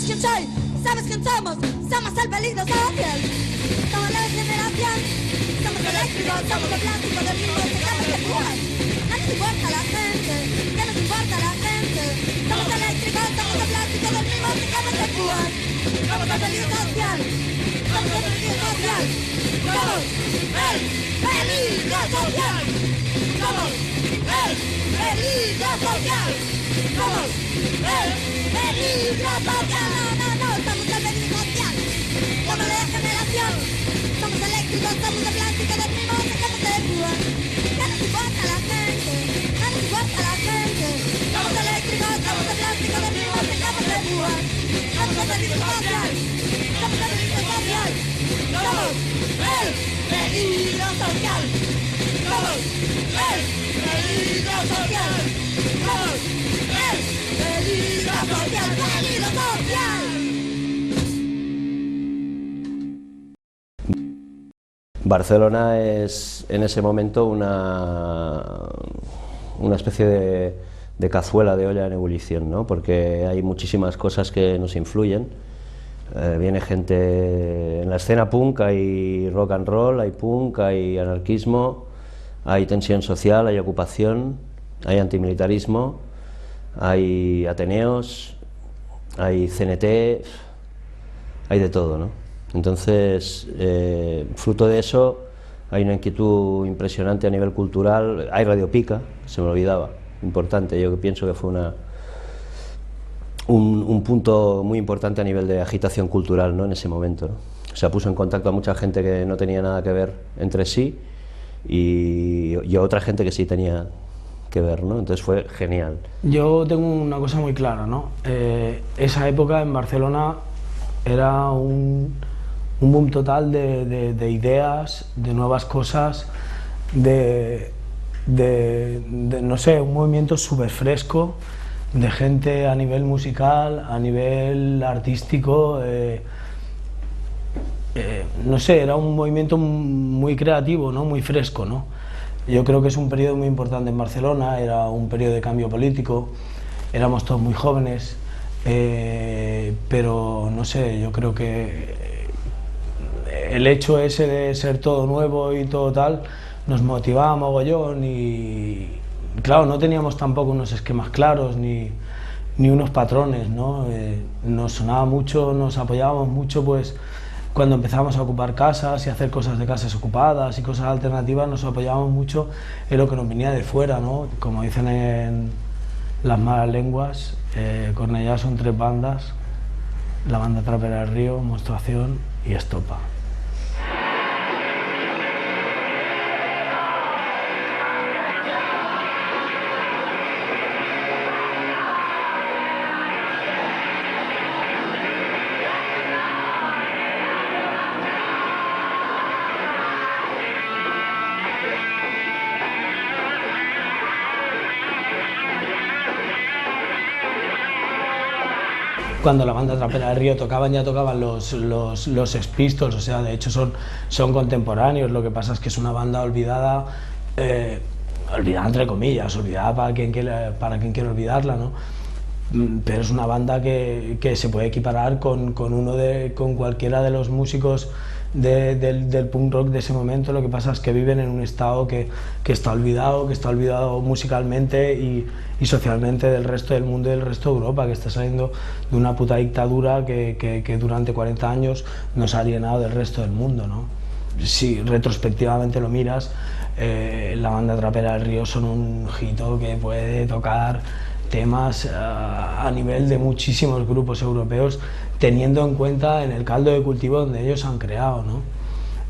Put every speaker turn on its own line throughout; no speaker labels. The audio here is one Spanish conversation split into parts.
quién soy, sabes quién somos el peligro social. Somos la generación, somos eléctricos, somos de plástico, del mismo dejamos de jugar. No nos importa la gente, ya nos importa la gente. Somos eléctricos, somos de plástico, del mismo dejamos de jugar. Somos el peligro social, somos el peligro social. Somos el peligro social. Somos el peligro social. Somos el peligro social. No, somos el peligro social. Somos la generación. Somos eléctricos, somos de plástico, del mismo dejamos de jugar. Ya nos importa la gente, ya nos importa la gente. Somos eléctricos, somos de plástico, del mismo dejamos de jugar. Somos el peligro social. Somos el peligro social. Somos el peligro social. Somos el peligro social. Somos el peligro social. Peligro social.
Barcelona es en ese momento una especie de cazuela de olla en ebullición, ¿no? Porque hay muchísimas cosas que nos influyen. Viene gente en la escena punk, hay rock and roll, hay punk, hay anarquismo, hay tensión social, hay ocupación, hay antimilitarismo, hay ateneos, hay CNT, hay de todo, ¿no? Entonces, fruto de eso, hay una inquietud impresionante a nivel cultural. Hay Radio Pica, se me olvidaba, importante, yo pienso que fue un punto muy importante a nivel de agitación cultural, ¿no? En ese momento, ¿no? O sea, puso en contacto a mucha gente que no tenía nada que ver entre sí y a otra gente que sí tenía que ver, ¿no? Entonces fue genial.
Yo tengo una cosa muy clara, ¿no? Esa época en Barcelona era un boom total de ideas, de nuevas cosas, no sé, un movimiento súper fresco, de gente a nivel musical, a nivel artístico, no sé, era un movimiento muy creativo, ¿no? Muy fresco, ¿no? Yo creo que es un periodo muy importante en Barcelona, era un periodo de cambio político, éramos todos muy jóvenes, pero no sé, yo creo que el hecho ese de ser todo nuevo y todo tal nos motivaba mogollón y claro, no teníamos tampoco unos esquemas claros ni unos patrones, ¿no? Nos sonaba mucho, nos apoyábamos mucho, pues cuando empezábamos a ocupar casas y hacer cosas de casas ocupadas y cosas alternativas, nos apoyábamos mucho en lo que nos venía de fuera, ¿no? Como dicen en las malas lenguas, Cornellá son 3 bandas, la banda Trapera del Río, Monstruación y Estopa. Cuando la banda Trapera del Río ya tocaban los Sex Pistols, o sea, de hecho son contemporáneos, lo que pasa es que es una banda olvidada, olvidada entre comillas, olvidada para quien quiere olvidarla, ¿no? Pero es una banda que se puede equiparar con cualquiera de los músicos del punk rock de ese momento. Lo que pasa es que viven en un estado que está olvidado musicalmente y socialmente del resto del mundo y del resto de Europa, que está saliendo de una puta dictadura que durante 40 años nos ha alienado del resto del mundo, ¿no? Si retrospectivamente lo miras, la banda Trapera del Río son un hito que puede tocar temas a nivel de muchísimos grupos europeos, teniendo en cuenta en el caldo de cultivo donde ellos han creado, ¿no?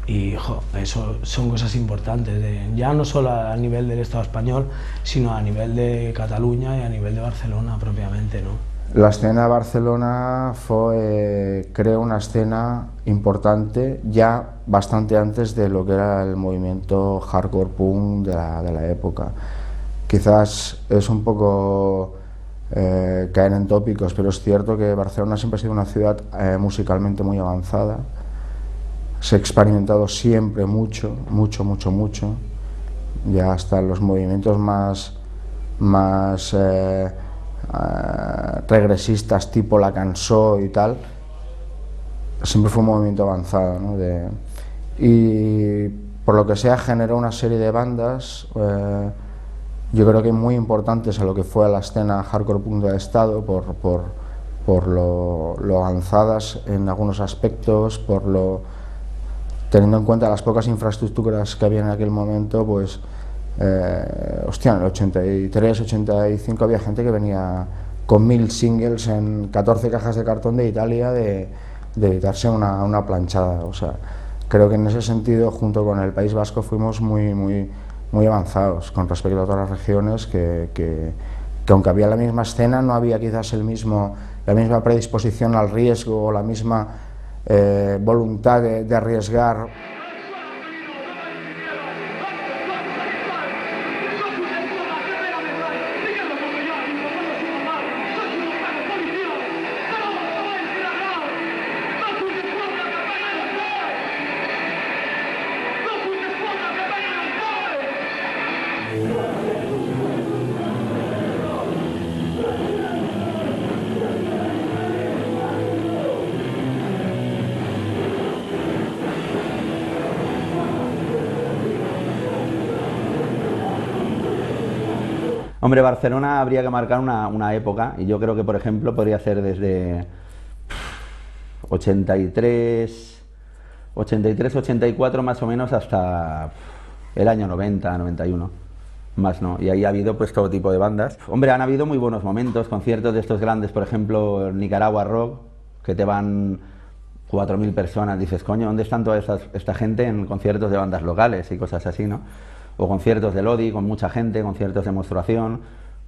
Y eso son cosas importantes, ya no solo a nivel del Estado español, sino a nivel de Cataluña y a nivel de Barcelona propiamente, ¿no?
La escena de Barcelona fue, creo, una escena importante ya bastante antes de lo que era el movimiento hardcore punk de la época. Quizás es un poco caer en tópicos, pero es cierto que Barcelona siempre ha sido una ciudad musicalmente muy avanzada. Se ha experimentado siempre mucho, ya hasta los movimientos más regresistas tipo La Cançó y tal, siempre fue un movimiento avanzado, ¿no? Y por lo que sea generó una serie de bandas, yo creo que muy importantes a lo que fue la escena hardcore punk del estado, por lo avanzadas en algunos aspectos, teniendo en cuenta las pocas infraestructuras que había en aquel momento, pues hostia, en el 83, 85 había gente que venía con 1000 singles en 14 cajas de cartón de Italia de editarse una planchada. O sea, creo que en ese sentido, junto con el País Vasco, fuimos muy avanzados con respecto a otras regiones que aunque había la misma escena, no había quizás la misma predisposición al riesgo o la misma voluntad de arriesgar.
Hombre, Barcelona habría que marcar una época, y yo creo que, por ejemplo, podría ser desde 83, 84 más o menos hasta el año 90, 91, más no, y ahí ha habido pues todo tipo de bandas. Hombre, han habido muy buenos momentos, conciertos de estos grandes, por ejemplo, Nicaragua Rock, que te van 4000 personas, dices, coño, ¿dónde están toda esta gente en conciertos de bandas locales y cosas así, ¿no? O conciertos de Lodi con mucha gente, conciertos de Menstruación,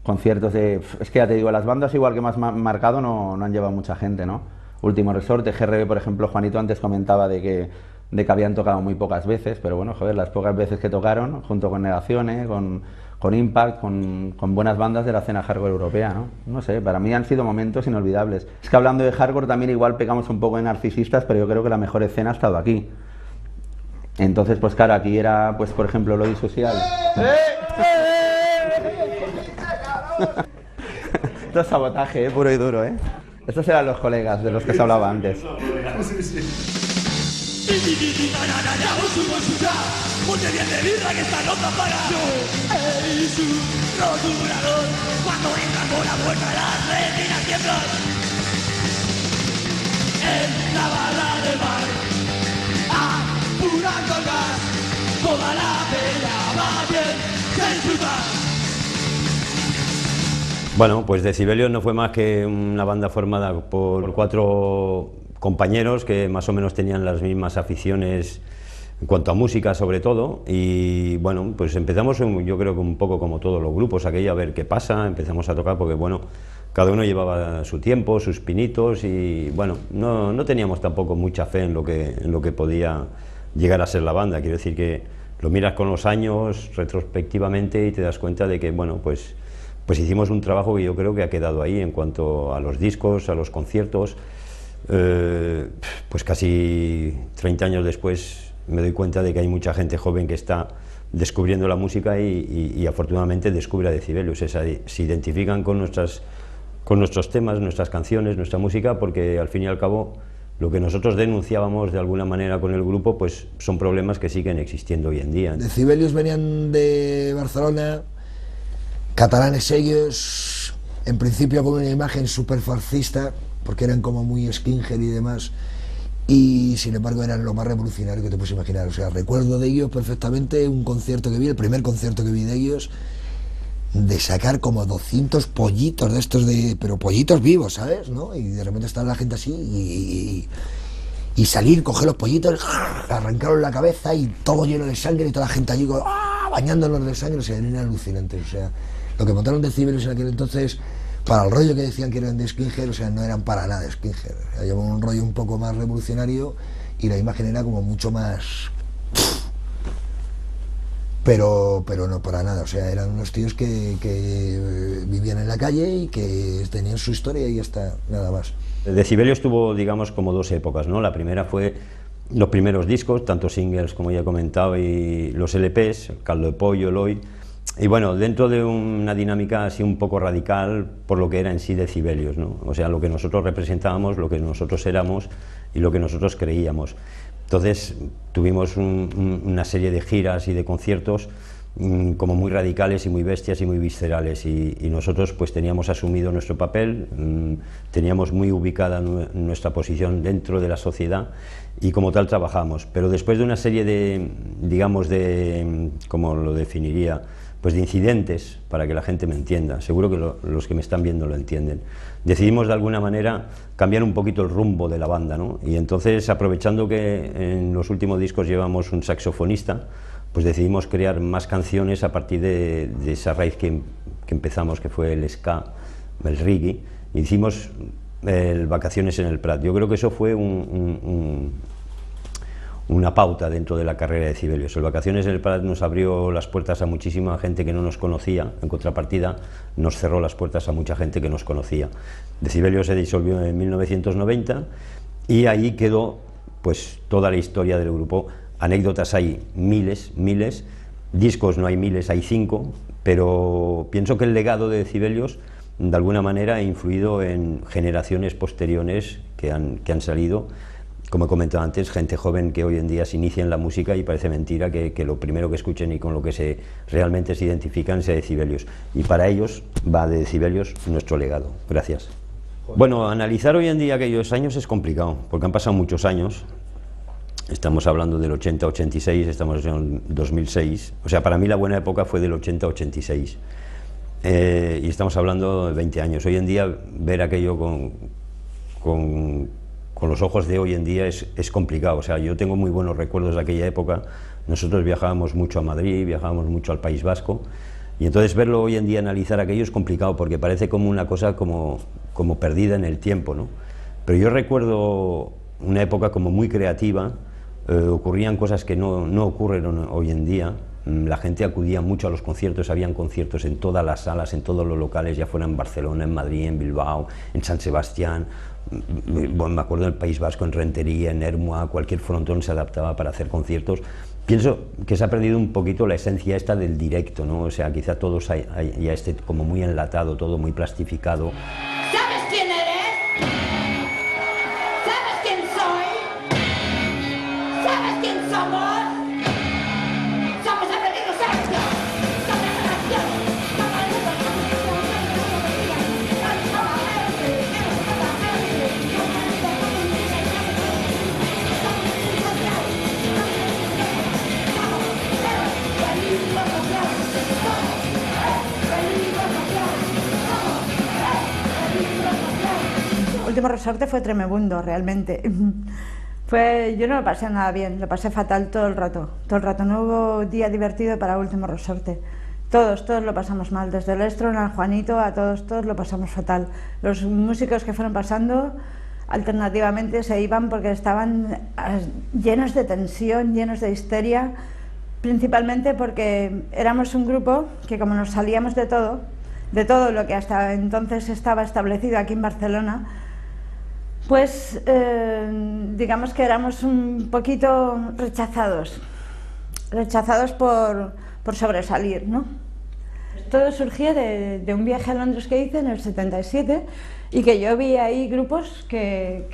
conciertos de... Es que ya te digo, las bandas igual que más marcado no han llevado mucha gente, ¿no? Último Resorte, GRB, por ejemplo, Juanito antes comentaba de que habían tocado muy pocas veces, pero bueno, joder, las pocas veces que tocaron, junto con Negaciones, con Impact, con buenas bandas de la escena hardcore europea, ¿no? No sé, para mí han sido momentos inolvidables. Es que hablando de hardcore también igual pegamos un poco de narcisistas, pero yo creo que la mejor escena ha estado aquí. Entonces, pues claro, aquí era, pues por ejemplo, Lodi Social. Esto es sabotaje, puro y duro, ¿eh? Estos eran los colegas de los que se hablaba antes.
Toda la pena va bien, se disfruta.
Bueno, pues Decibelios no fue más que una banda formada por 4 compañeros que más o menos tenían las mismas aficiones en cuanto a música sobre todo, y bueno, pues empezamos yo creo que un poco como todos los grupos aquello, a ver qué pasa, empezamos a tocar porque bueno, cada uno llevaba su tiempo, sus pinitos, y bueno, no teníamos tampoco mucha fe en lo que podía llegar a ser la banda. Quiero decir que lo miras con los años retrospectivamente y te das cuenta de que bueno, pues hicimos un trabajo que yo creo que ha quedado ahí en cuanto a los discos, a los conciertos. Pues casi 30 años después me doy cuenta de que hay mucha gente joven que está descubriendo la música y afortunadamente descubre a Decibelios. Se identifican con nuestros temas, nuestras canciones, nuestra música, porque al fin y al cabo lo que nosotros denunciábamos de alguna manera con el grupo, pues son problemas que siguen existiendo hoy en día.
Decibelios venían de Barcelona, catalanes ellos, en principio con una imagen súper fascista, porque eran como muy skinhead y demás, y sin embargo eran lo más revolucionario que te puedes imaginar. O sea, recuerdo de ellos perfectamente un concierto que vi, el primer concierto que vi de ellos, de sacar como 200 pollitos de estos, pero pollitos vivos, ¿sabes? ¿No? Y de repente estaba la gente así y salir, coger los pollitos, arrancaron la cabeza y todo lleno de sangre y toda la gente allí bañándolos de sangre. O sea, eran alucinantes. O sea, lo que montaron Decibelios en aquel entonces, para el rollo que decían que eran de skinhead, o sea, no eran para nada de skinhead. O sea, llevaban un rollo un poco más revolucionario y la imagen era como mucho más... Pero no para nada, o sea, eran unos tíos que vivían en la calle y que tenían su historia y ya está, nada más.
Decibelios tuvo, digamos, como 2 épocas, ¿no? La primera fue los primeros discos, tanto singles como ya he comentado, y los LPs, Caldo de Pollo, Eloy, Y bueno, dentro de una dinámica así un poco radical por lo que era en sí Decibelios, ¿no? O sea, lo que nosotros representábamos, lo que nosotros éramos y lo que nosotros creíamos. Entonces tuvimos una serie de giras y de conciertos como muy radicales y muy bestias y muy viscerales, y nosotros pues teníamos asumido nuestro papel, teníamos muy ubicada nuestra posición dentro de la sociedad y como tal trabajamos. Pero después de una serie de, digamos, de, ¿cómo lo definiría?, pues de incidentes, para que la gente me entienda, seguro que los que me están viendo lo entienden, decidimos de alguna manera cambiar un poquito el rumbo de la banda, ¿no? Y entonces, aprovechando que en los últimos discos llevamos un saxofonista, pues decidimos crear más canciones a partir de esa raíz que empezamos, que fue el ska, el reggae. Hicimos el Vacaciones en el Prat. Yo creo que eso fue una pauta dentro de la carrera de Decibelios. El Vacaciones en el Prat nos abrió las puertas a muchísima gente que no nos conocía, en contrapartida nos cerró las puertas a mucha gente que nos conocía. Decibelios se disolvió en 1990 y ahí quedó pues toda la historia del grupo. Anécdotas hay miles, discos no hay miles, hay 5, pero pienso que el legado de Decibelios de alguna manera ha influido en generaciones posteriores que han salido. Como he comentado antes, gente joven que hoy en día se inicia en la música y parece mentira que lo primero que escuchen y con lo que realmente se identifican sea Decibelios. Y para ellos va de Decibelios nuestro legado. Gracias. Bueno, analizar hoy en día aquellos años es complicado, porque han pasado muchos años. Estamos hablando del 80-86, estamos en 2006. O sea, para mí la buena época fue del 80-86. Y estamos hablando de 20 años. Hoy en día ver aquello con los ojos de hoy en día es complicado. O sea, yo tengo muy buenos recuerdos de aquella época. Nosotros viajábamos mucho a Madrid, viajábamos mucho al País Vasco, y entonces verlo hoy en día, analizar aquello es complicado, porque parece como una cosa como perdida en el tiempo, ¿no? Pero yo recuerdo una época como muy creativa, ocurrían cosas que no ocurren hoy en día. La gente acudía mucho a los conciertos, habían conciertos en todas las salas, en todos los locales, ya fuera en Barcelona, en Madrid, en Bilbao, en San Sebastián. Bueno, me acuerdo del País Vasco, en Rentería, en Ermua, cualquier frontón se adaptaba para hacer conciertos. Pienso que se ha perdido un poquito la esencia esta del directo, ¿no? O sea, quizá todo ya esté como muy enlatado, todo muy plastificado.
¿Sabes quién eres? ¿Sabes quién soy? ¿Sabes quién somos? Somos el peligro serio. Somos la nación.
Último Resorte fue tremebundo, realmente. Yo no lo pasé nada bien, lo pasé fatal todo el rato, no hubo día divertido para Último Resorte. Todos lo pasamos mal, desde el Estron al Juanito, a todos lo pasamos fatal. Los músicos que fueron pasando alternativamente se iban porque estaban llenos de tensión, llenos de histeria, principalmente porque éramos un grupo que, como nos salíamos de todo lo que hasta entonces estaba establecido aquí en Barcelona, pues digamos que éramos un poquito rechazados por sobresalir, ¿no? Todo surgía de un viaje a Londres que hice en el 77 y que yo vi ahí grupos que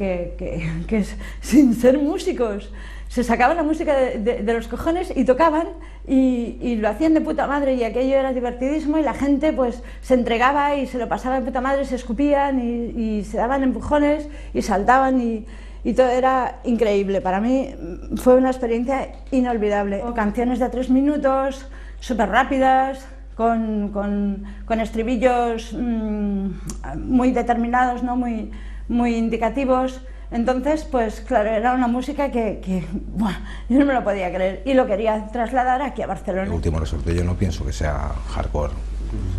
sin ser músicos se sacaban la música de los cojones y tocaban y lo hacían de puta madre, y aquello era divertidísimo y la gente pues se entregaba y se lo pasaba de puta madre, se escupían y se daban empujones y saltaban y todo era increíble. Para mí fue una experiencia inolvidable. Canciones de 3 minutos, súper rápidas, con estribillos muy determinados, ¿no? muy indicativos. Entonces, pues claro, era una música que bueno, yo no me lo podía creer y lo quería trasladar aquí a Barcelona.
El Último Resorte yo no pienso que sea hardcore,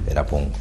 era punk.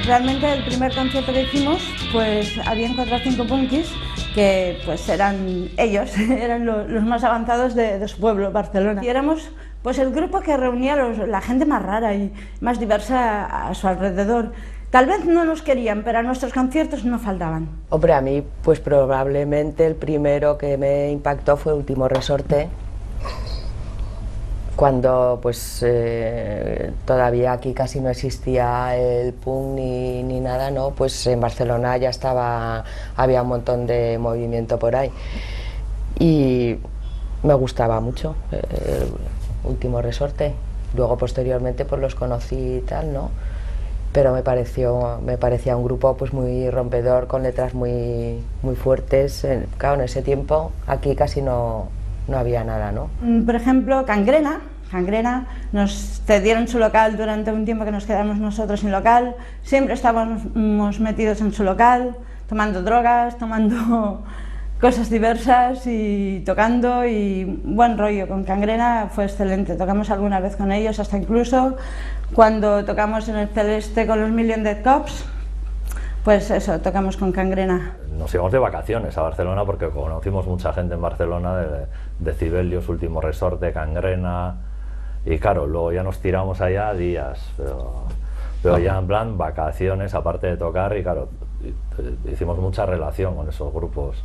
Realmente el primer concierto que hicimos, pues habían 4 o 5 punkis que pues eran ellos, eran los más avanzados de su pueblo, Barcelona. Y éramos pues el grupo que reunía a la gente más rara y más diversa a su alrededor. Tal vez no nos querían, pero a nuestros conciertos no faltaban.
Hombre, a mí pues probablemente el primero que me impactó fue Último Resorte, cuando pues todavía aquí casi no existía el punk ni nada, ¿no? Pues en Barcelona ya había un montón de movimiento por ahí y me gustaba mucho el Último Resorte. Luego posteriormente pues los conocí y tal, ¿no? Pero me parecía un grupo pues muy rompedor, con letras muy fuertes. Claro, en ese tiempo aquí casi no había nada, ¿no?
Por ejemplo, Cangrena nos cedieron su local durante un tiempo que nos quedamos nosotros sin local. Siempre estábamos metidos en su local, tomando drogas, tomando cosas diversas y tocando, y buen rollo con Cangrena, fue excelente. Tocamos alguna vez con ellos, hasta incluso cuando tocamos en el Celeste con los Million Dead Cops, pues eso, tocamos con Cangrena.
Nos íbamos de vacaciones a Barcelona porque conocimos mucha gente en Barcelona, de Decibelios, Último Resorte, Cangrena, y claro, luego ya nos tiramos allá días, pero ya en plan vacaciones, aparte de tocar, y claro, hicimos mucha relación con esos grupos.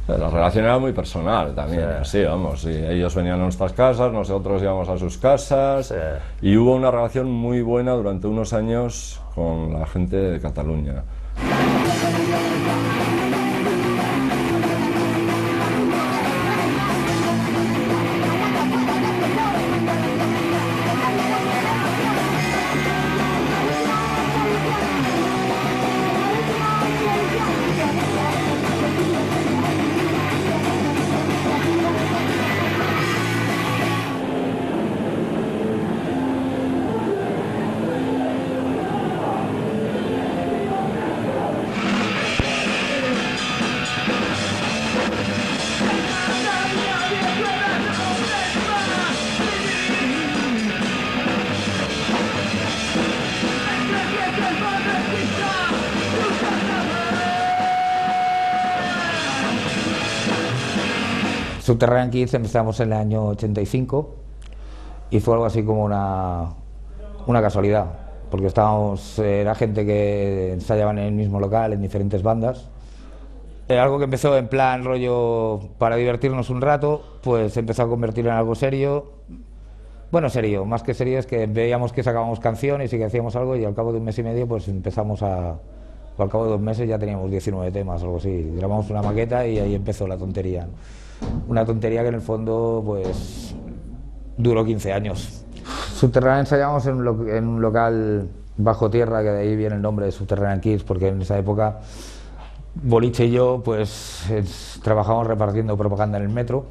La relación era muy personal también, sí, vamos, y ellos venían a nuestras casas, nosotros íbamos a sus casas, y hubo una relación muy buena durante unos años con la gente de Cataluña.
Subterranean Kids empezamos en el año 85 y fue algo así como una casualidad, porque era gente que ensayaban en el mismo local, en diferentes bandas. Algo que empezó en plan rollo para divertirnos un rato, pues empezó a convertir en algo serio. Bueno, serio, más que serio es que veíamos que sacábamos canciones y que hacíamos algo, y al cabo de un mes y medio pues empezamos o al cabo de 2 meses ya teníamos 19 temas o algo así. Grabamos una maqueta y ahí empezó la tontería. Una tontería que en el fondo pues duró 15 años. Subterránea ensayamos en un local bajo tierra, que de ahí viene el nombre de Subterranean Kids, porque en esa época Boliche y yo pues trabajábamos repartiendo propaganda en el metro,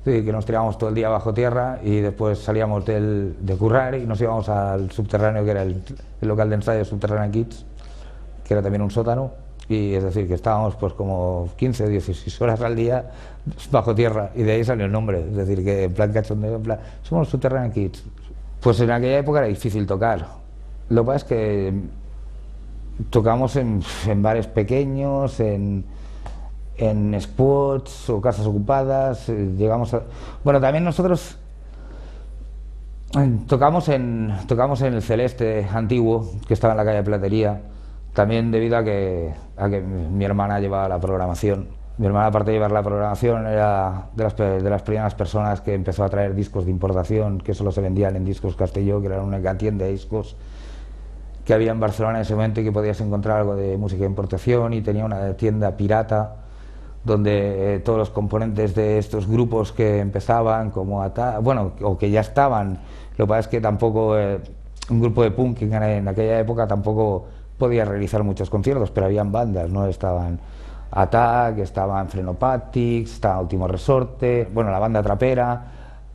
sí, que nos tirábamos todo el día bajo tierra y después salíamos de currar y nos íbamos al subterráneo, que era el local de ensayo Subterranean Kids, que era también un sótano. Y es decir, que estábamos pues como 15 o 16 horas al día bajo tierra, y de ahí salió el nombre. Es decir, que en plan cachondeo, en plan, somos Subterranean Kids. Pues en aquella época era difícil tocar. Lo que pasa es que tocamos en bares pequeños, en spots o casas ocupadas. Llegamos a... Bueno, también nosotros tocamos en el Celeste antiguo, que estaba en la calle Platería. También debido a que mi hermana llevaba la programación. Mi hermana, aparte de llevar la programación, era de las primeras personas que empezó a traer discos de importación, que solo se vendían en Discos Castelló, que era una única tienda de discos que había en Barcelona en ese momento, y que podías encontrar algo de música de importación, y tenía una tienda pirata donde todos los componentes de estos grupos que empezaban, como bueno, o que ya estaban. Lo que pasa es que tampoco un grupo de punk en aquella época tampoco podía realizar muchos conciertos, pero habían bandas, ¿no? Estaban Attack, estaban Frenopatics, estaba Último Resorte, bueno, la banda trapera,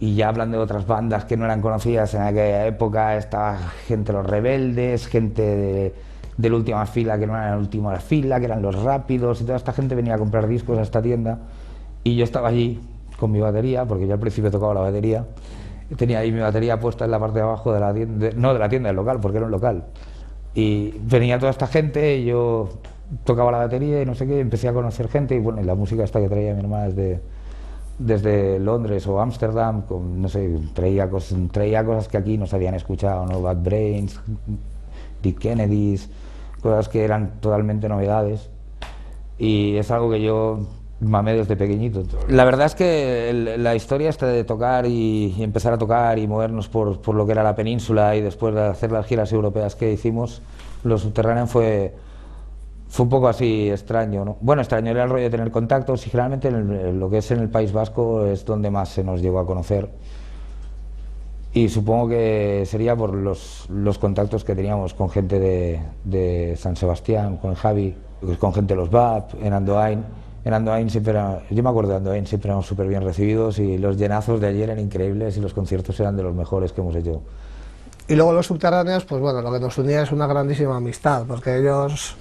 y ya hablando de otras bandas que no eran conocidas en aquella época, estaba gente de Los Rebeldes, gente de la última fila que no eran la última fila, que eran Los Rápidos, y toda esta gente venía a comprar discos a esta tienda, y yo estaba allí con mi batería, porque yo al principio tocaba la batería, tenía ahí mi batería puesta en la parte de abajo de la tienda, no de la tienda, del local, porque era un local. Y venía toda esta gente y yo tocaba la batería y no sé qué, empecé a conocer gente y bueno, y la música esta que traía mi hermana desde Londres o Ámsterdam, no sé, traía cosas que aquí no se habían escuchado, ¿no? Bad Brains, Dead Kennedys, cosas que eran totalmente novedades y es algo que yo mamé desde pequeñito. La verdad es que la historia esta de tocar y empezar a tocar y movernos por lo que era la península y después de hacer las giras europeas que hicimos, Los Subterránean fue un poco así extraño, ¿no? Bueno, extraño era el rollo de tener contactos y generalmente lo que es en el País Vasco es donde más se nos llegó a conocer. Y supongo que sería por los contactos que teníamos con gente de San Sebastián, con Javi, con gente de los BAP, en Andoain. En Andoain siempre yo me acuerdo de Andoain, siempre éramos súper bien recibidos y los llenazos de ayer eran increíbles y los conciertos eran de los mejores que hemos hecho.
Y luego Los Subterráneos, pues bueno, lo que nos unía es una grandísima amistad, porque ellos,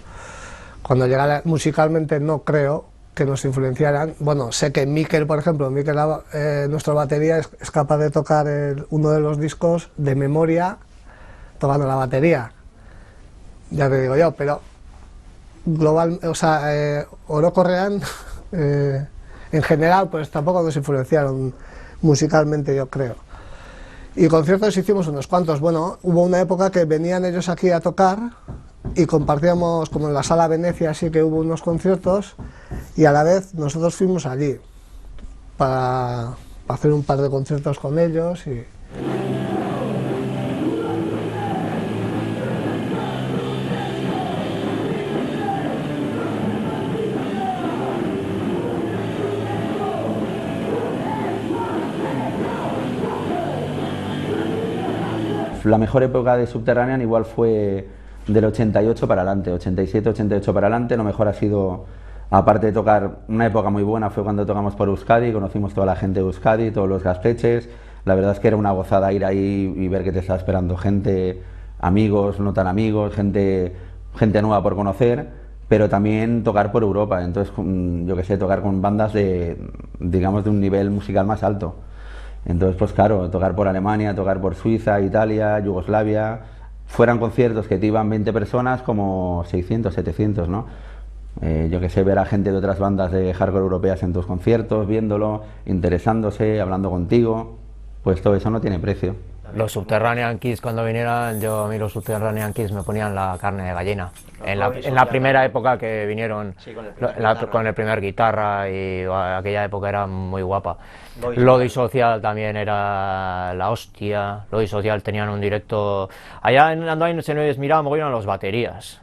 cuando llegaran musicalmente, no creo que nos influenciaran. Bueno, sé que Mikel, por ejemplo, nuestro batería, es capaz de tocar uno de los discos de memoria tocando la batería. Ya te digo yo, pero global, o sea, Orokorrean en general pues tampoco nos influenciaron musicalmente, yo creo. Y conciertos hicimos unos cuantos. Bueno, hubo una época que venían ellos aquí a tocar y compartíamos, como en la Sala Venecia, así que hubo unos conciertos y a la vez nosotros fuimos allí para hacer un par de conciertos con ellos y...
La mejor época de Subterranean igual fue del 88 para adelante, 87, 88 para adelante. Lo mejor ha sido, aparte de tocar, una época muy buena fue cuando tocamos por Euskadi, conocimos toda la gente de Euskadi, todos los Gaztetxes. La verdad es que era una gozada ir ahí y ver que te está esperando gente, amigos, no tan amigos, gente nueva por conocer, pero también tocar por Europa. Entonces, yo que sé, tocar con bandas digamos, de un nivel musical más alto. Entonces, pues claro, tocar por Alemania, tocar por Suiza, Italia, Yugoslavia, fueran conciertos que te iban 20 personas como 600, 700, ¿no? Yo que sé, ver a gente de otras bandas de hardcore europeas en tus conciertos, viéndolo, interesándose, hablando contigo, pues todo eso no tiene precio.
Los Subterranean Kids, cuando vinieran, a mí los Subterranean Kids me ponían la carne de gallina. En la primera época que vinieron, sí, con el primer guitarra, y aquella época era muy guapa. Lodi Social también era la hostia. Lodi Social tenían un directo. Allá en Andoain se nos miraba mogollón a los baterías.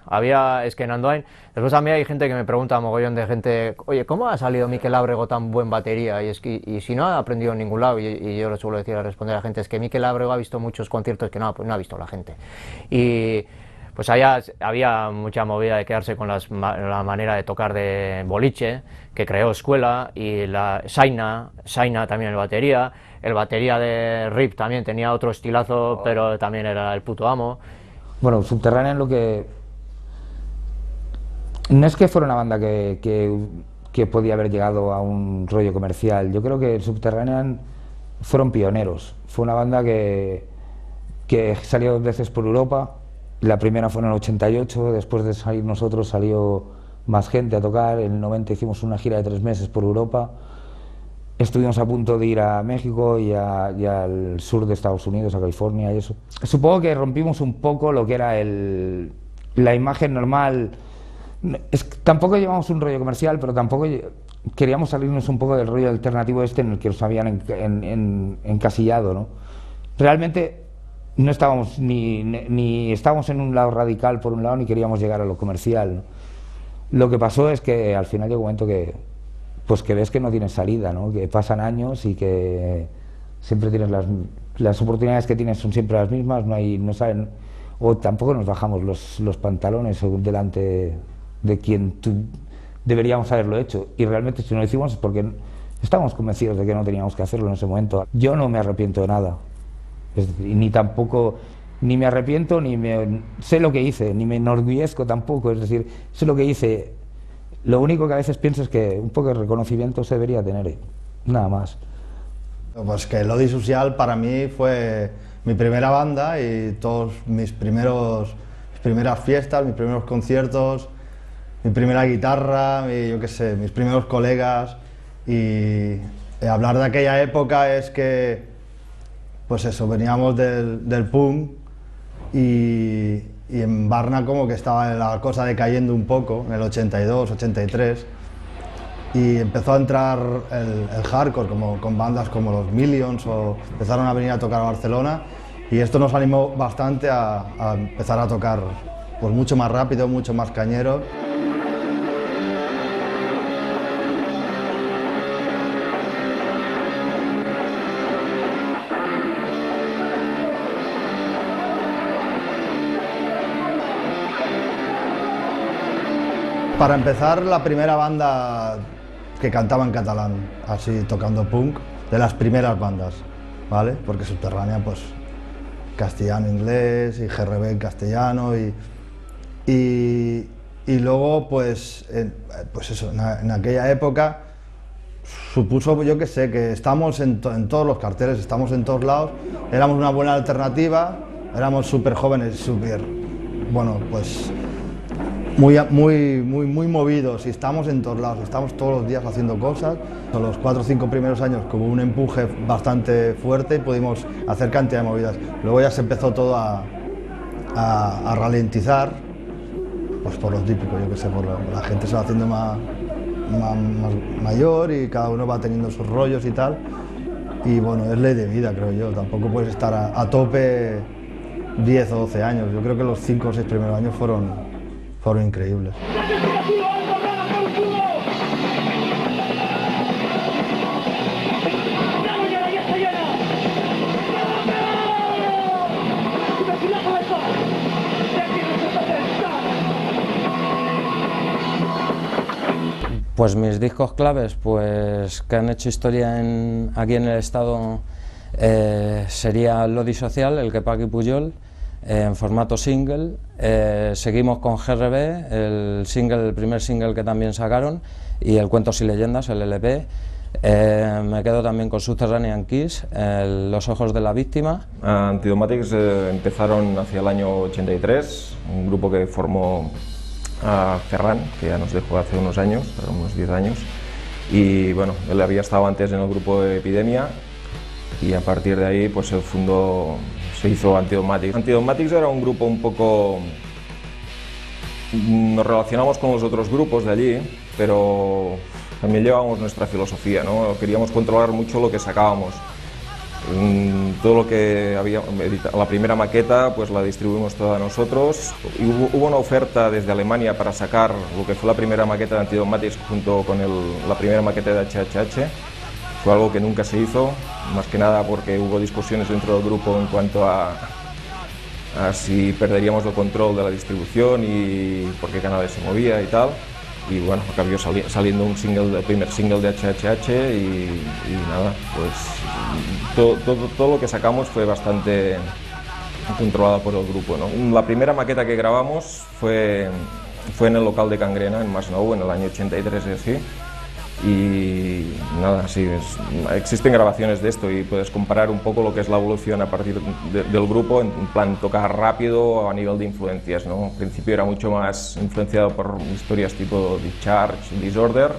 Es que en Andoain, después también hay gente que me pregunta, mogollón de gente, oye, ¿cómo ha salido Mikel Ábrego tan buen batería? Y si no ha aprendido en ningún lado, y yo le suelo decir a responder a la gente, es que Mikel Ábrego ha visto muchos conciertos que no ha visto la gente. Y pues allá había mucha movida de quedarse con la manera de tocar de boliche, que creó Escuela, y la Saina también el batería de Rip también tenía otro estilazo, pero también era el puto amo.
Bueno, Subterranean, lo que... no es que fuera una banda que podía haber llegado a un rollo comercial. Yo creo que Subterranean fueron pioneros. Fue una banda que salió 2 veces por Europa. La primera fue en el 88, después de salir nosotros salió más gente a tocar. En el 90 hicimos una gira de 3 meses por Europa. Estuvimos a punto de ir a México y al sur de Estados Unidos, a California y eso. Supongo que rompimos un poco lo que era la imagen normal. Tampoco llevamos un rollo comercial, pero tampoco queríamos salirnos un poco del rollo alternativo en el que nos habían encasillado, ¿no? Realmente no estábamos ni estábamos en un lado radical por un lado, ni queríamos llegar a lo comercial, ¿no? Lo que pasó es que al final llegó un momento que ves que no tienes salida, ¿no? Que pasan años y que siempre tienes las oportunidades que tienes son siempre las mismas, no saben, o tampoco nos bajamos los pantalones delante de quien deberíamos haberlo hecho, y realmente si no lo hicimos es porque estábamos convencidos de que no teníamos que hacerlo en ese momento. Yo no me arrepiento de nada. Ni me arrepiento, sé lo que hice, ni me enorgullezco tampoco, es decir, sé lo que hice. Lo único que a veces pienso es que un poco de reconocimiento se debería tener, nada más.
Pues que Lodi Social para mí fue mi primera banda y todos mis primeros mis primeras fiestas, mis primeros conciertos, mi primera guitarra, yo qué sé, mis primeros colegas. Y hablar de aquella época es que, pues eso, veníamos del punk y en Varna como que estaba la cosa decayendo un poco, en el 82, 83, y empezó a entrar el hardcore con bandas como los Millions, o empezaron a venir a tocar a Barcelona, y esto nos animó bastante a empezar a tocar pues mucho más rápido, mucho más cañero. Para empezar, la primera banda que cantaba en catalán, así tocando punk, de las primeras bandas, ¿vale? Porque Subterránea, pues, castellano, inglés, y GRB en castellano, y luego, pues eso, en aquella época supuso, yo qué sé, que estamos en todos los carteles, estamos en todos lados, éramos una buena alternativa, éramos súper jóvenes, súper, bueno, pues muy movidos, y estamos en todos lados, estamos todos los días haciendo cosas. En los 4 o 5 primeros años que hubo un empuje bastante fuerte y pudimos hacer cantidad de movidas. Luego ya se empezó todo a ralentizar, pues por lo típico, yo qué sé, la gente se va haciendo más mayor y cada uno va teniendo sus rollos y tal. Y bueno, es ley de vida, creo yo, tampoco puedes estar a tope 10 o 12 años. Yo creo que los 5 o 6 primeros años fueron increíbles.
Pues mis discos claves, pues que han hecho historia aquí en el estado, sería Lodi Social, el que Paqui Pujol, en formato single. Seguimos con GRB, el primer single que también sacaron, y el Cuentos y Leyendas, el LP. Me quedo también con Subterranean Kiss, Los Ojos de la Víctima.
Antidogmatics empezaron hacia el año 83, un grupo que formó a Ferran, que ya nos dejó hace unos años, unos 10 años, y bueno, él había estado antes en el grupo de Epidemia, y a partir de ahí pues se hizo Antidogmatics. Antidogmatics era un grupo un poco... Nos relacionamos con los otros grupos de allí, pero también llevábamos nuestra filosofía, ¿no? Queríamos controlar mucho lo que sacábamos. Todo lo que había... La primera maqueta pues la distribuimos toda nosotros. Y hubo una oferta desde Alemania para sacar lo que fue la primera maqueta de Antidogmatics junto con la primera maqueta de HHH. Fue algo que nunca se hizo, más que nada porque hubo discusiones dentro del grupo en cuanto a si perderíamos el control de la distribución y por qué canales se movía y tal. Y bueno, acabó saliendo el primer single de HHH y nada, pues todo lo que sacamos fue bastante controlado por el grupo, ¿no? La primera maqueta que grabamos fue en el local de Cangrena, en Masnou, en el año 83 y así. Y nada, sí, existen grabaciones de esto y puedes comparar un poco lo que es la evolución a partir del grupo, en plan tocar rápido a nivel de influencias, ¿no? Al principio era mucho más influenciado por historias tipo Discharge, Disorder,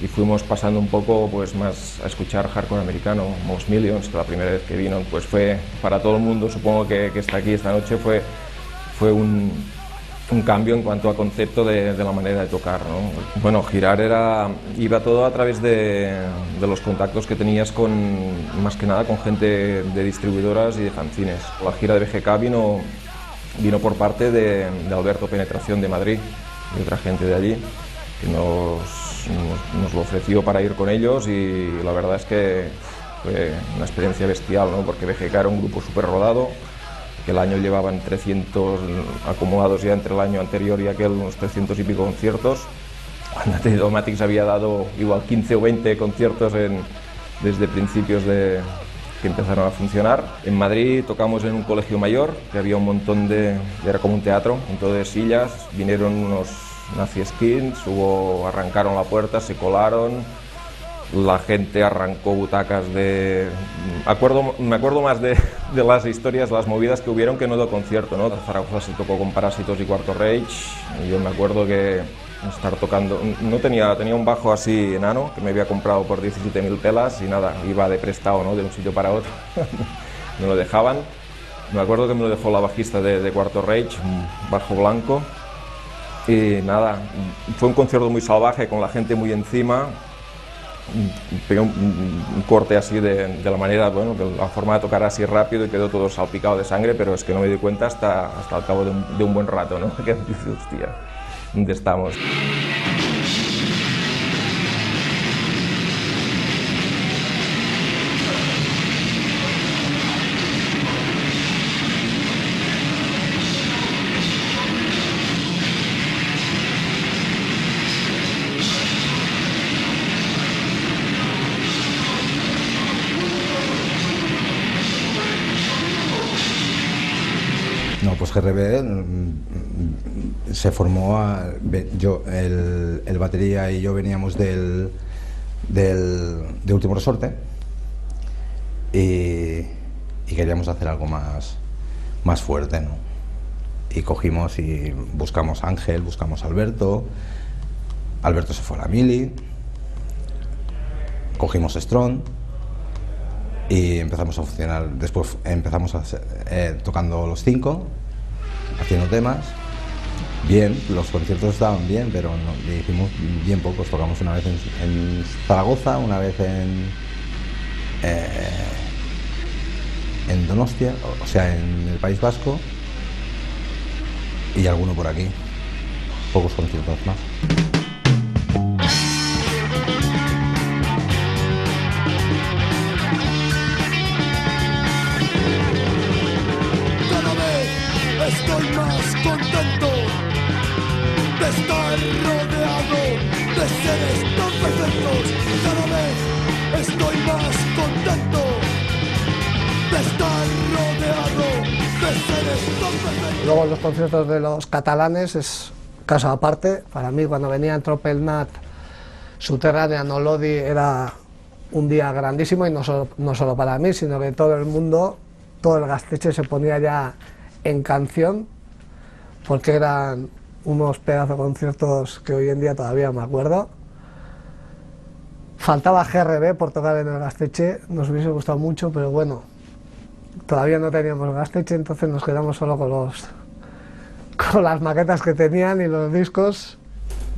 y fuimos pasando un poco pues más a escuchar hardcore americano. Most Millions, que la primera vez que vino pues fue para todo el mundo, supongo que está aquí esta noche, fue un cambio en cuanto a concepto de la manera de tocar, ¿no? Bueno, girar iba todo a través de los contactos que tenías más que nada con gente de distribuidoras y de fanzines. La gira de BGK vino por parte de Alberto Penetración de Madrid y otra gente de allí que nos lo ofreció para ir con ellos, y la verdad es que fue una experiencia bestial, ¿no? Porque BGK era un grupo súper rodado, que el año llevaban 300 acumulados ya entre el año anterior y aquel, unos 300 y pico conciertos, cuando Antidogmatics había dado igual 15 o 20 conciertos desde principios que empezaron a funcionar. En Madrid tocamos en un colegio mayor, que había un montón era como un teatro, un montón de sillas, vinieron unos Nazi Skins, arrancaron la puerta, se colaron, la gente arrancó butacas de... Me acuerdo más de las historias, las movidas que hubieron que no del concierto, ¿no? Zaragoza se tocó con Parásitos y Cuarto Reich, y yo me acuerdo que estar tocando... tenía un bajo así enano que me había comprado por 17.000 pelas y nada, iba de prestado, ¿no? De un sitio para otro, me lo dejaban. Me acuerdo que me lo dejó la bajista de Cuarto Reich, un bajo blanco, y nada, fue un concierto muy salvaje con la gente muy encima. Pegué un corte así de la manera, bueno, la forma de tocar así rápido y quedó todo salpicado de sangre, pero es que no me di cuenta hasta el cabo de un buen rato, ¿no? Que dije, hostia, ¿dónde estamos?
No, pues GRB se formó, el batería y yo veníamos de Último Resorte y queríamos hacer algo más fuerte, ¿no? Y cogimos y buscamos a Ángel, buscamos a Alberto se fue a la Mili, cogimos Strong y empezamos a funcionar. Después empezamos tocando los 5, haciendo temas. Bien, los conciertos estaban bien, pero le hicimos bien pocos. Tocamos una vez en Zaragoza, una vez en Donostia, o sea, en el País Vasco, y alguno por aquí. Pocos conciertos más.
Estoy más contento de estar rodeado de seres tan perfectos. Cada vez estoy más contento de estar rodeado de seres tan perfectos.
Luego los conciertos de los catalanes es caso aparte. Para mí, cuando venía en Tropelnat, Subterránea, No Lodi, era un día grandísimo, y no solo para mí, sino que todo el mundo, todo el Gaztetxe se ponía ya en canción, porque eran unos pedazos de conciertos que hoy en día todavía me acuerdo. Faltaba GRB por tocar en el Gaztetxe, nos hubiese gustado mucho, pero bueno, todavía no teníamos Gaztetxe, entonces nos quedamos solo con las maquetas que tenían y los discos.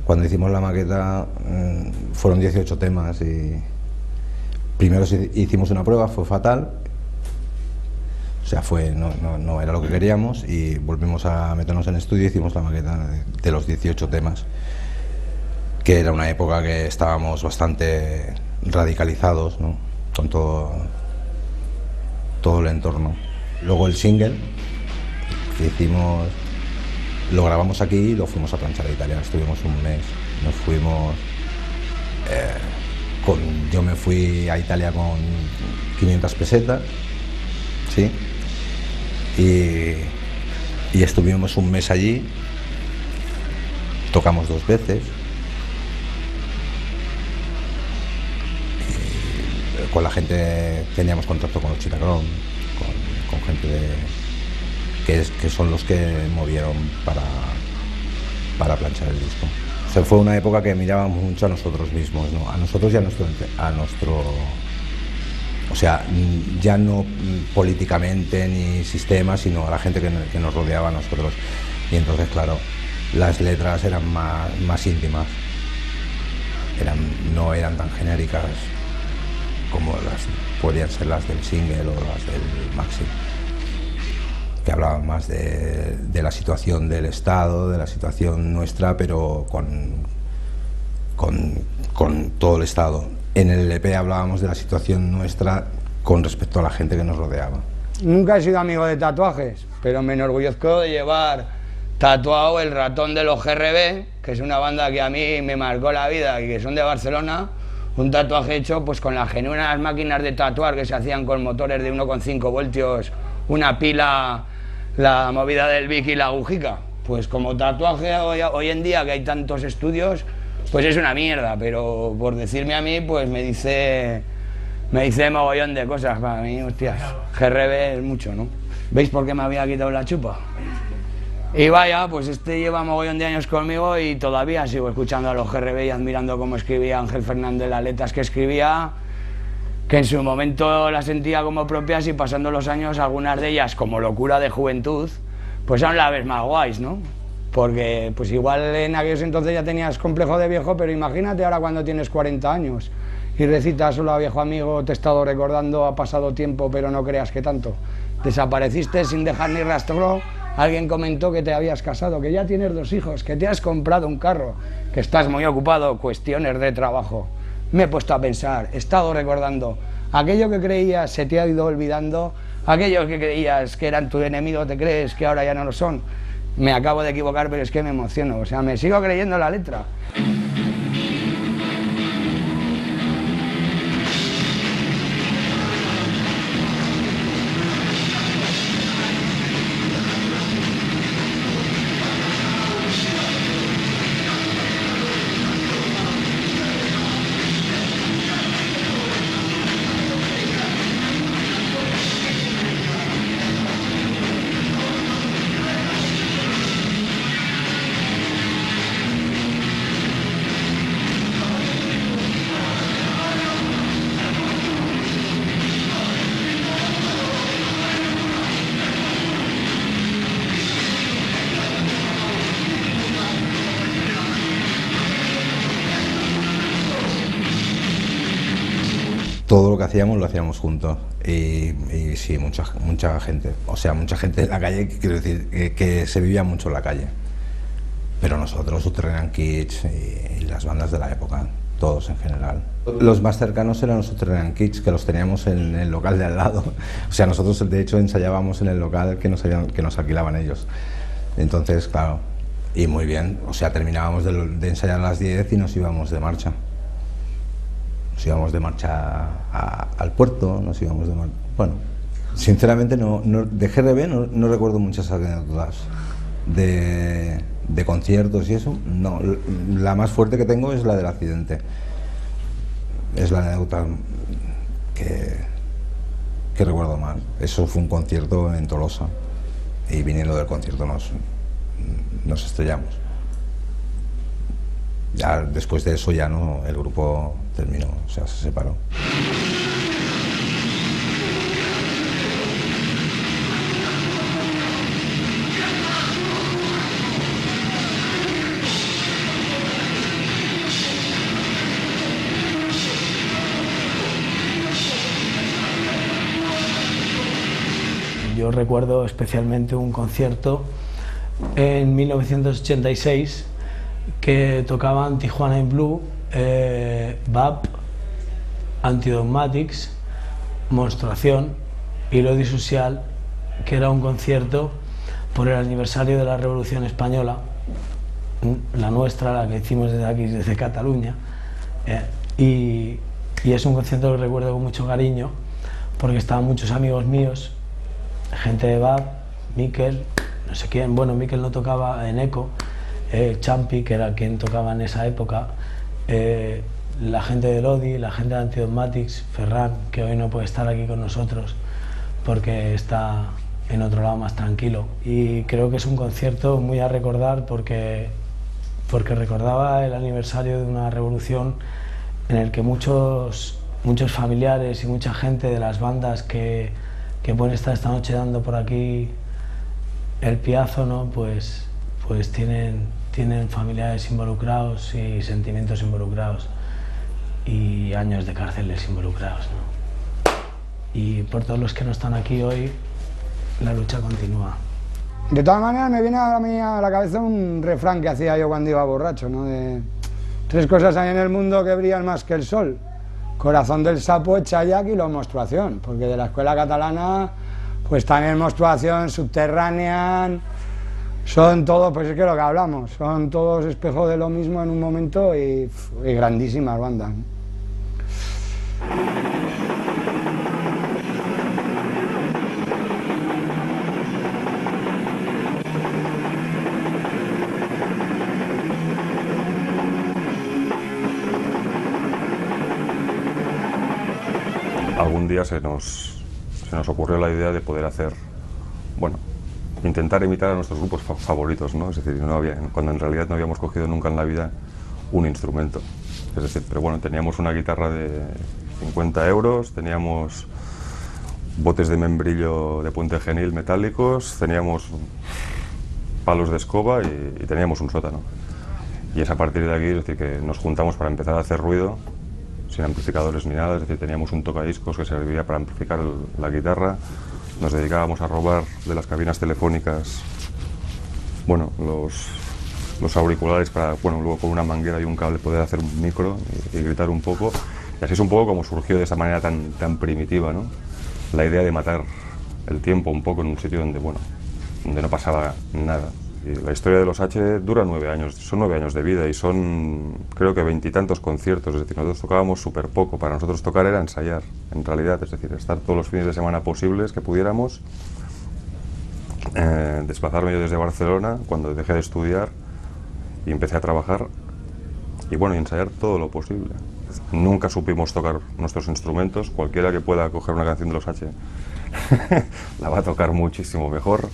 Cuando hicimos la maqueta fueron 18 temas y primero hicimos una prueba, fue fatal. O sea, no era lo que queríamos, y volvimos a meternos en estudio y hicimos la maqueta de los 18 temas, que era una época que estábamos bastante radicalizados, ¿no? Con todo el entorno. Luego el single que hicimos, lo grabamos aquí y lo fuimos a planchar a Italia. Estuvimos un mes, nos fuimos... yo me fui a Italia con 500 pesetas, ¿sí? Y estuvimos un mes allí, tocamos 2 veces, y con la gente teníamos contacto con los Chitacron, con gente que son los que movieron para planchar el disco. O sea, fue una época que mirábamos mucho a nosotros mismos, ¿no? A nosotros y a nuestro o sea, ya no políticamente ni sistema, sino a la gente que nos rodeaba a nosotros. Y entonces, claro, las letras eran más íntimas, no eran tan genéricas como podían ser las del single o las del maxi, que hablaban más de la situación del Estado, de la situación nuestra, pero con todo el Estado. En el LP hablábamos de la situación nuestra con respecto a la gente que nos rodeaba.
Nunca he sido amigo de tatuajes, pero me enorgullezco de llevar tatuado el ratón de los GRB, que es una banda que a mí me marcó la vida y que son de Barcelona. Un tatuaje hecho pues con las genuinas máquinas de tatuar que se hacían con motores de 1,5 voltios, una pila, la movida del Vic y la agujica. Pues como tatuaje hoy en día, que hay tantos estudios, pues es una mierda, pero por decirme a mí, pues me dice mogollón de cosas. Para mí, hostias, GRB es mucho, ¿no? ¿Veis por qué me había quitado la chupa? Y vaya, pues este lleva mogollón de años conmigo y todavía sigo escuchando a los GRB y admirando cómo escribía Ángel Fernández las letras que escribía, que en su momento las sentía como propias y pasando los años, algunas de ellas como locura de juventud, pues aún las ves más guays, ¿no? Porque pues igual en aquellos entonces ya tenías complejo de viejo, pero imagínate ahora cuando tienes 40 años y recitas solo a viejo amigo, te he estado recordando, ha pasado tiempo, pero no creas que tanto. Desapareciste sin dejar ni rastro, alguien comentó que te habías casado, que ya tienes 2 hijos, que te has comprado un carro, que estás muy ocupado, cuestiones de trabajo. Me he puesto a pensar, he estado recordando, aquello que creías se te ha ido olvidando, aquellos que creías que eran tu enemigo, te crees que ahora ya no lo son. Me acabo de equivocar, pero es que me emociono, o sea, me sigo creyendo la letra.
Todo lo que hacíamos lo hacíamos juntos y sí, mucha gente, o sea, mucha gente en la calle, quiero decir, que se vivía mucho en la calle. Pero nosotros, Subterranean Kids y las bandas de la época, todos en general. Los más cercanos eran los Subterranean Kids, que los teníamos en el local de al lado. O sea, nosotros de hecho ensayábamos en el local que nos alquilaban ellos. Entonces, claro, y muy bien, o sea, terminábamos de ensayar a las 10 y nos íbamos de marcha. Nos íbamos de marcha al puerto, nos íbamos de marcha... Bueno, sinceramente de GRB no recuerdo muchas anécdotas de conciertos y eso. No, la más fuerte que tengo es la del accidente. Es la anécdota que recuerdo más. Eso fue un concierto en Tolosa y viniendo del concierto nos estrellamos. Ya después de eso ya no, el grupo terminó, o sea, se separó.
Yo recuerdo especialmente un concierto en 1986 que tocaban Tijuana in Blue, BAP, Antidogmatics, Monstruación y Lodi Social, que era un concierto por el aniversario de la Revolución Española, la nuestra, la que hicimos desde aquí, desde Cataluña, y es un concierto que recuerdo con mucho cariño porque estaban muchos amigos míos, gente de BAP, Miquel, no sé quién, bueno, Miquel no tocaba en Eco, Champi, que era quien tocaba en esa época, la gente de Lodi, la gente de Antidogmatics, Ferran, que hoy no puede estar aquí con nosotros porque está en otro lado más tranquilo. Y creo que es un concierto muy a recordar porque recordaba el aniversario de una revolución en el que muchos familiares y mucha gente de las bandas que pueden estar esta noche dando por aquí el piazo, ¿no? Pues tienen familiares involucrados y sentimientos involucrados y años de cárceles involucrados, ¿no? Y por todos los que no están aquí hoy, la lucha continúa.
De todas maneras me viene a mí a la cabeza un refrán que hacía yo cuando iba borracho, ¿no? De 3 cosas hay en el mundo que brillan más que el sol: Corazón del Sapo, Chayac y la Monstruación, porque de la escuela catalana pues también Monstruación, Subterranean, son todos, pues es que lo que hablamos, son todos espejos de lo mismo en un momento y grandísimas bandas.
algún día se nos ocurrió la idea de poder hacer, bueno, intentar imitar a nuestros grupos favoritos, ¿no? Es decir, cuando en realidad no habíamos cogido nunca en la vida un instrumento. Es decir, pero bueno, teníamos una guitarra de 50 euros, teníamos botes de membrillo de puente genil metálicos, teníamos palos de escoba y teníamos un sótano. Y es a partir de aquí, es decir, que nos juntamos para empezar a hacer ruido, sin amplificadores ni nada, es decir, teníamos un tocadiscos que servía para amplificar la guitarra, nos dedicábamos a robar de las cabinas telefónicas, bueno, los auriculares para, bueno, luego con una manguera y un cable poder hacer un micro y gritar un poco. Y así es un poco como surgió de esa manera tan primitiva, ¿no? La idea de matar el tiempo un poco en un sitio donde, bueno, donde no pasaba nada. Y la historia de los H dura 9 años, son 9 años de vida y son, creo que 20 y tantos conciertos, es decir, nosotros tocábamos súper poco, para nosotros tocar era ensayar, en realidad, es decir, estar todos los fines de semana posibles que pudiéramos, desplazarme yo desde Barcelona cuando dejé de estudiar y empecé a trabajar y bueno, y ensayar todo lo posible. Nunca supimos tocar nuestros instrumentos, cualquiera que pueda coger una canción de los H la va a tocar muchísimo mejor.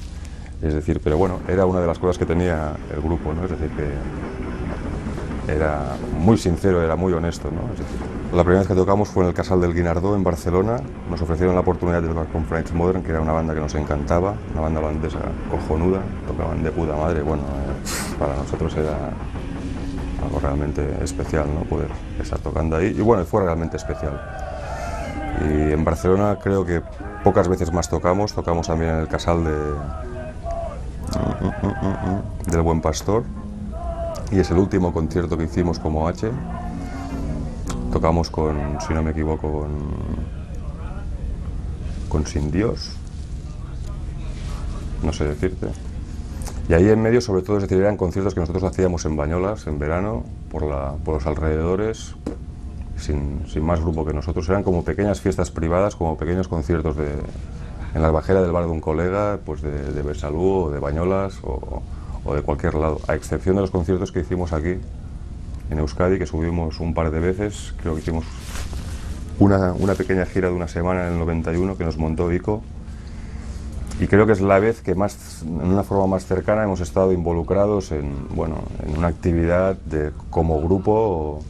Es decir, pero bueno, era una de las cosas que tenía el grupo, ¿no? Es decir, que era muy sincero, era muy honesto, ¿no? Es decir, la primera vez que tocamos fue en el Casal del Guinardó, en Barcelona. Nos ofrecieron la oportunidad de tocar con Friends Modern, que era una banda que nos encantaba, una banda holandesa cojonuda, tocaban de puta madre. Bueno, para nosotros era algo realmente especial, ¿no? Poder estar tocando ahí, y bueno, fue realmente especial. Y en Barcelona creo que pocas veces más tocamos también en el Casal del Buen Pastor, y es el último concierto que hicimos como H. Tocamos con, si no me equivoco, con Sin Dios, no sé decirte. Y ahí en medio, sobre todo, es decir, eran conciertos que nosotros hacíamos en Bañolas, en verano, por los alrededores, sin más grupo que nosotros. Eran como pequeñas fiestas privadas, como pequeños conciertos en la bajera del bar de un colega, pues de Besalú o de Bañolas o de cualquier lado, a excepción de los conciertos que hicimos aquí en Euskadi, que subimos un par de veces. Creo que hicimos una pequeña gira de una semana en el 91 que nos montó Ico, y creo que es la vez que más, en una forma más cercana, hemos estado involucrados en una actividad como grupo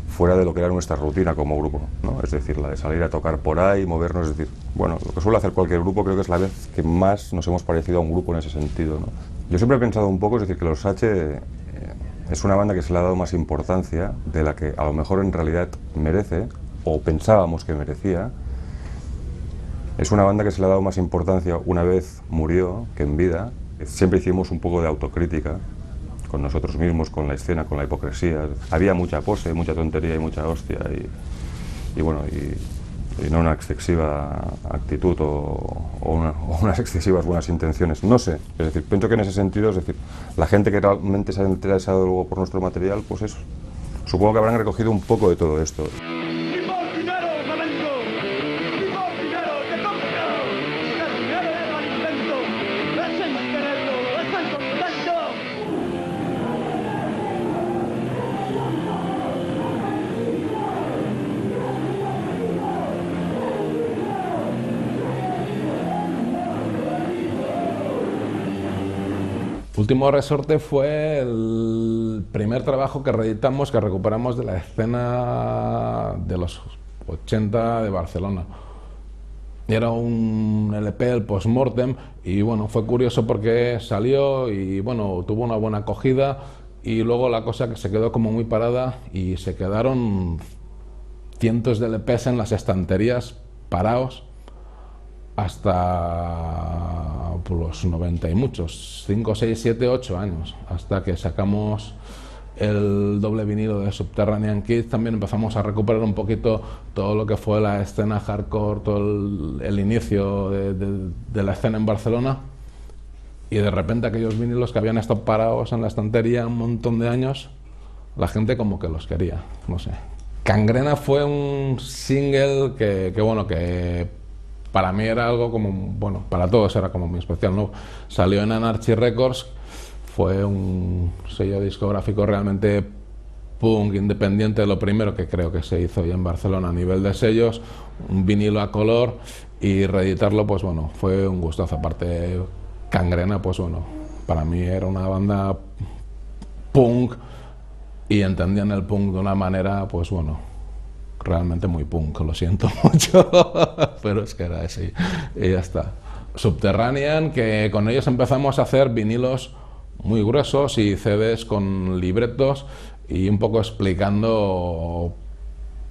fuera de lo que era nuestra rutina como grupo, ¿no? Es decir, la de salir a tocar por ahí, movernos, es decir, bueno, lo que suele hacer cualquier grupo, creo que es la vez que más nos hemos parecido a un grupo en ese sentido, ¿no? Yo siempre he pensado un poco, es decir, que los H es una banda que se le ha dado más importancia de la que a lo mejor en realidad merece, o pensábamos que merecía. Es una banda que se le ha dado más importancia una vez murió que en vida. Siempre hicimos un poco de autocrítica con nosotros mismos, con la escena, con la hipocresía. Había mucha pose, mucha tontería y mucha hostia y bueno, y no una excesiva actitud o unas excesivas buenas intenciones, no sé. Es decir, pienso que en ese sentido, es decir, la gente que realmente se ha interesado luego por nuestro material, pues eso, supongo que habrán recogido un poco de todo esto.
Último Resorte fue el primer trabajo que reeditamos, que recuperamos de la escena de los 80 de Barcelona. Era un LP, el Postmortem, y bueno, fue curioso porque salió y bueno, tuvo una buena acogida, y luego la cosa que se quedó como muy parada y se quedaron cientos de LPs en las estanterías parados hasta los 90 y muchos, 5, 6, 7, 8 años, hasta que sacamos el doble vinilo de Subterranean Kids. También empezamos a recuperar un poquito todo lo que fue la escena hardcore, todo el inicio de la escena en Barcelona, y de repente aquellos vinilos que habían estado parados en la estantería un montón de años, la gente como que los quería, no sé. Gangrena fue un single que bueno, que para mí era algo como, bueno, para todos era como muy especial, ¿no? Salió en Anarchy Records, fue un sello discográfico realmente punk independiente, lo primero que creo que se hizo ya en Barcelona a nivel de sellos, un vinilo a color, y reeditarlo, pues bueno, fue un gustazo. Aparte, Gangrena, pues bueno, para mí era una banda punk y entendían el punk de una manera, pues bueno, realmente muy punk, lo siento mucho, pero es que era así, y ya está. Subterranean, que con ellos empezamos a hacer vinilos muy gruesos y CDs con libretos y un poco explicando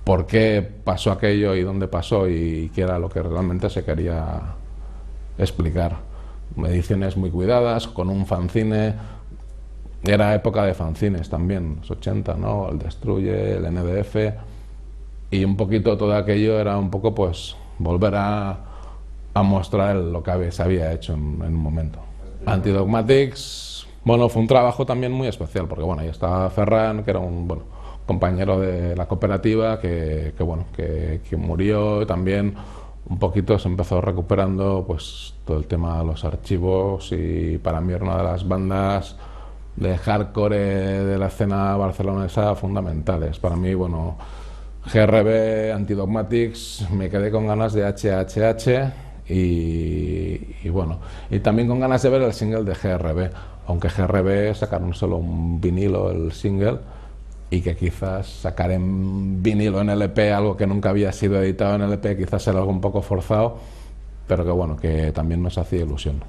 por qué pasó aquello y dónde pasó y qué era lo que realmente se quería explicar. Ediciones muy cuidadas, con un fanzine. Era época de fanzines también, los 80, ¿no? El Destruye, el NDF, y un poquito todo aquello era un poco pues volver a mostrar lo que se había hecho en un momento. Antidogmatics, bueno, fue un trabajo también muy especial, porque bueno, ahí estaba Ferran, que era un compañero de la cooperativa, que murió, y también un poquito se empezó recuperando pues todo el tema de los archivos, y para mí era una de las bandas de hardcore de la escena barcelonesa fundamentales. Para mí, bueno, GRB, Antidogmatics, me quedé con ganas de HHH y bueno, y también con ganas de ver el single de GRB, aunque GRB sacaron solo un vinilo, el single, y que quizás sacar en vinilo en LP algo que nunca había sido editado en LP quizás era algo un poco forzado, pero que bueno, que también nos hacía ilusión.